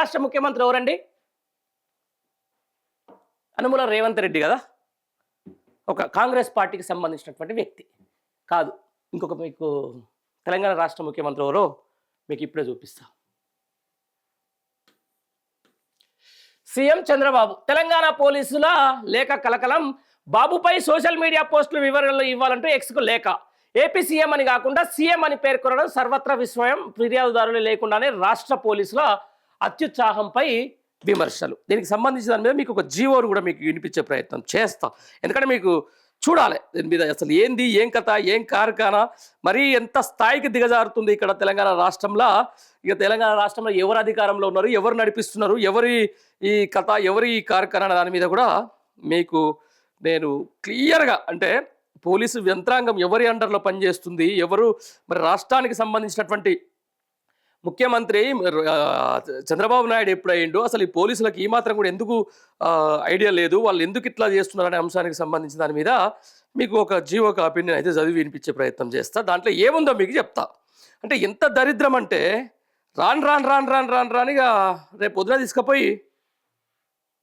రాష్ట్ర ముఖ్యమంత్రి ఎవరండి? అనుముల రేవంత్ రెడ్డి కదా. ఒక కాంగ్రెస్ పార్టీకి సంబంధించినటువంటి వ్యక్తి కాదు. ఇంకొక మీకు తెలంగాణ రాష్ట్ర ముఖ్యమంత్రి ఎవరో మీకు ఇప్పుడే చూపిస్తా. సీఎం చంద్రబాబు. తెలంగాణ పోలీసుల లేఖ కలకలం. బాబుపై సోషల్ మీడియా పోస్టులు వివరాలు ఇవ్వాలంటూ ఎక్స్కు లేఖ. ఏపీ సీఎం అని కాకుండా సీఎం అని పేర్కొనడం సర్వత్రా విస్మయం. ఫిర్యాదుదారులు లేకుండానే రాష్ట్ర పోలీసుల అత్యుత్సాహంపై విమర్శలు. దీనికి సంబంధించిన దాని మీద మీకు ఒక జీవోను కూడా మీకు వినిపించే ప్రయత్నం చేస్తా. ఎందుకంటే మీకు చూడాలి దీని మీద అసలు ఏంది, ఏం కథ, ఏం కార్ఖానా, మరీ ఎంత స్థాయికి దిగజారుతుంది ఇక్కడ తెలంగాణ రాష్ట్రంలో. ఇక తెలంగాణ రాష్ట్రంలో ఎవరు అధికారంలో ఉన్నారు, ఎవరు నడిపిస్తున్నారు, ఎవరి ఈ కథ, ఎవరి ఈ కార్ఖానా దాని మీద కూడా మీకు నేను క్లియర్గా, అంటే పోలీసు యంత్రాంగం ఎవరి అండర్లో పనిచేస్తుంది, ఎవరు మరి రాష్ట్రానికి సంబంధించినటువంటి ముఖ్యమంత్రి చంద్రబాబు నాయుడు ఎప్పుడు అయ్యిండు, అసలు ఈ పోలీసులకు ఈ మాత్రం కూడా ఎందుకు ఐడియా లేదు, వాళ్ళు ఎందుకు ఇట్లా చేస్తున్నారనే అంశానికి సంబంధించిన దాని మీద మీకు ఒక జీవో కాపీని నేను అయితే చదివి వినిపించే ప్రయత్నం చేస్తా. దాంట్లో ఏముందో మీకు చెప్తా. అంటే ఎంత దరిద్రం అంటే రానిగా రేపు పొద్దున తీసుకుపోయి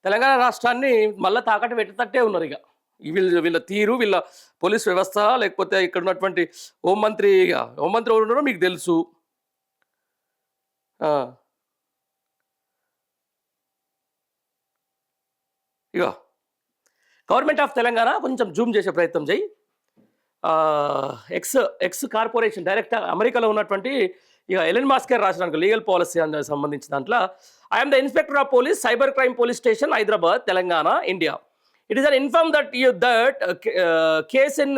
తెలంగాణ రాష్ట్రాన్ని మళ్ళీ తాకట్టు పెట్టేటట్టే ఉన్నారు. ఇక వీళ్ళ తీరు, వీళ్ళ పోలీస్ వ్యవస్థ, లేకపోతే ఇక్కడ ఉన్నటువంటి హోంమంత్రి ఎవరు ఉన్నారో మీకు తెలుసు. ఇక గవర్నమెంట్ ఆఫ్ తెలంగాణ కొంచెం జూమ్ చేసే ప్రయత్నం చేయి. ఎక్స్ కార్పొరేషన్ డైరెక్టర్ అమెరికాలో ఉన్నటువంటి ఇక ఎలన్ మాస్క్ గారు రాసిన లీగల్ పాలసీ అని సంబంధించిన దాంట్లో, I'm the inspector of police, cyber crime police station, Hyderabad, Telangana, India. It is an inform that case in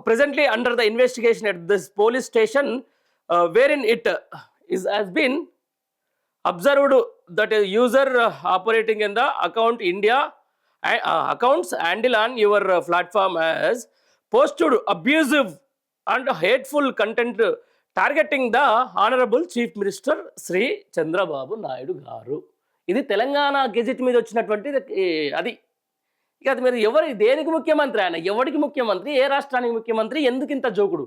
presently under the investigation at this police station, wherein it has been observed that a user operating in the account India accounts handle on your platform has posted abusive and hateful content targeting the honorable chief minister Sri Chandrababu Naidu garu. ఇది Telangana gazette మీద వచ్చినటువంటి అది. ఇక అది మీరు ఎవరు, దేనికి ముఖ్యమంత్రి ఆయన, ఎవరికి ముఖ్యమంత్రి, ఏ రాష్ట్రానికి ముఖ్యమంత్రి, ఎందుకు ఇంత జోకుడు?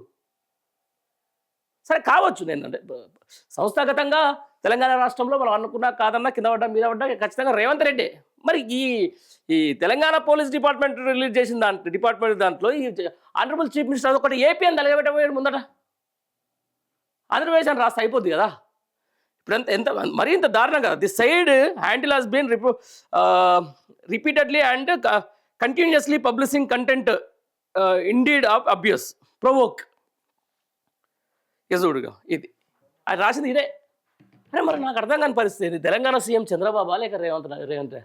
సరే కావచ్చు, నేను అంటే సంస్థాగతంగా తెలంగాణ రాష్ట్రంలో మనం అనుకున్నా కాదన్నా, కింద పడ్డా మీద పడ్డా ఖచ్చితంగా రేవంత్ రెడ్డి. మరి ఈ తెలంగాణ పోలీస్ డిపార్ట్మెంట్ రిలీజ్ చేసిన దాంట్లో ఈ ఆనరబుల్ చీఫ్ మినిస్టర్ అదొకటి ఏపీ అని తలగబెట్టబోయాడు ముందట. ఆంధ్రప్రదేశ్ అని రాస్తే అయిపోద్ది కదా. ఇప్పుడు ఎంత మరీ ఇంత దారుణం కదా. The said handle has been repeatedly and continuously publishing content indeed of abuse provoke. యజుడుగా ఇది అది రాసింది ఇదే. అరే మరి నాకు అర్థం కాని పరిస్థితి, తెలంగాణ సీఎం చంద్రబాబు లేక రేవంత్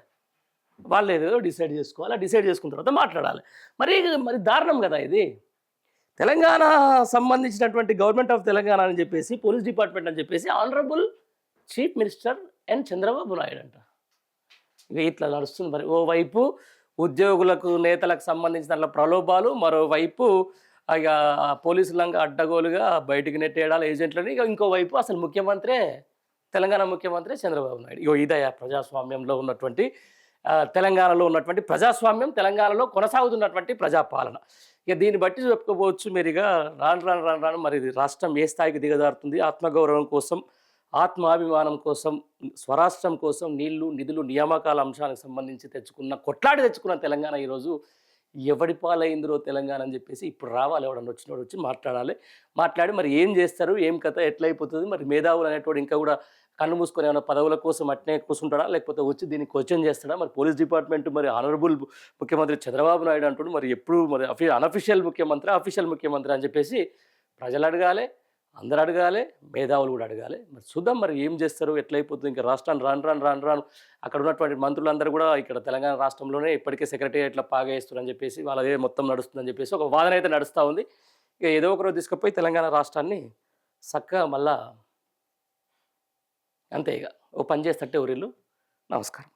వాళ్ళు ఏదో డిసైడ్ చేసుకోవాలి, డిసైడ్ చేసుకున్న తర్వాత మాట్లాడాలి. మరి దారుణం కదా ఇది. తెలంగాణ సంబంధించినటువంటి గవర్నమెంట్ ఆఫ్ తెలంగాణ అని చెప్పేసి, పోలీస్ డిపార్ట్మెంట్ అని చెప్పేసి honourable chief minister N Chandrababu Naidu అంట. ఇక ఇట్లా నడుస్తుంది. మరి ఓవైపు ఉద్యోగులకు, నేతలకు సంబంధించిన దాంట్లో ప్రలోభాలు, మరోవైపు ఇక పోలీసులంగా అడ్డగోలుగా బయటికి నెట్టేయడాలు ఏజెంట్లని, ఇక ఇంకోవైపు అసలు తెలంగాణ ముఖ్యమంత్రి చంద్రబాబు నాయుడు. ఇగో ఇదయా ప్రజాస్వామ్యంలో ఉన్నటువంటి తెలంగాణలో ఉన్నటువంటి ప్రజాస్వామ్యం, తెలంగాణలో కొనసాగుతున్నటువంటి ప్రజాపాలన. ఇక దీన్ని బట్టి చెప్పుకోవచ్చు మీరు. ఇక రాను మరి రాష్ట్రం ఏ స్థాయికి దిగజారుతుంది. ఆత్మగౌరవం కోసం, ఆత్మాభిమానం కోసం, స్వరాష్ట్రం కోసం నీళ్లు, నిధులు, నియామకాల అంశాలకు సంబంధించి కొట్లాడి తెచ్చుకున్న తెలంగాణ ఈరోజు ఎవడి పాలైందిరో తెలంగాణ అని చెప్పేసి ఇప్పుడు రావాలి. ఎవడన్నా వచ్చినోడు వచ్చి మాట్లాడి మరి ఏం చేస్తారు, ఏం కథ, ఎట్లయిపోతుంది, మరి మేధావులు అనేటోడు ఇంకా కూడా కన్ను మూసుకొని ఏమైనా పదవుల కోసం అట్నే కూర్చుంటాడా, లేకపోతే వచ్చి దీన్ని క్వశ్చన్ చేస్తాడా? మరి పోలీస్ డిపార్ట్మెంట్, మరి ఆనరబుల్ ముఖ్యమంత్రి చంద్రబాబు నాయుడు అంటాడు, మరి ఎప్పుడు మరి అన్అఫీషియల్ ముఖ్యమంత్రి, అఫీషియల్ ముఖ్యమంత్రి అని చెప్పేసి ప్రజలు అడగాలి, అందరు అడగాలి, మేధావులు కూడా అడగాలి. మరి చూద్దాం మరి ఏం చేస్తారు, ఎట్లయిపోతుంది. ఇంకా రాష్ట్రాన్ని రాను అక్కడ ఉన్నటువంటి మంత్రులందరూ కూడా ఇక్కడ తెలంగాణ రాష్ట్రంలోనే ఇప్పటికే సెక్రటేరియట్లో పాగేస్తారని చెప్పేసి, వాళ్ళదే మొత్తం నడుస్తుందని చెప్పేసి ఒక వాదన అయితే నడుస్తూ ఉంది. ఇక ఏదో ఒకరోజు తీసుకుపోయి తెలంగాణ రాష్ట్రాన్ని చక్కగా మళ్ళా అంతే ఇక ఓ పని చేస్తట్టే ఊరిల్లు. నమస్కారం.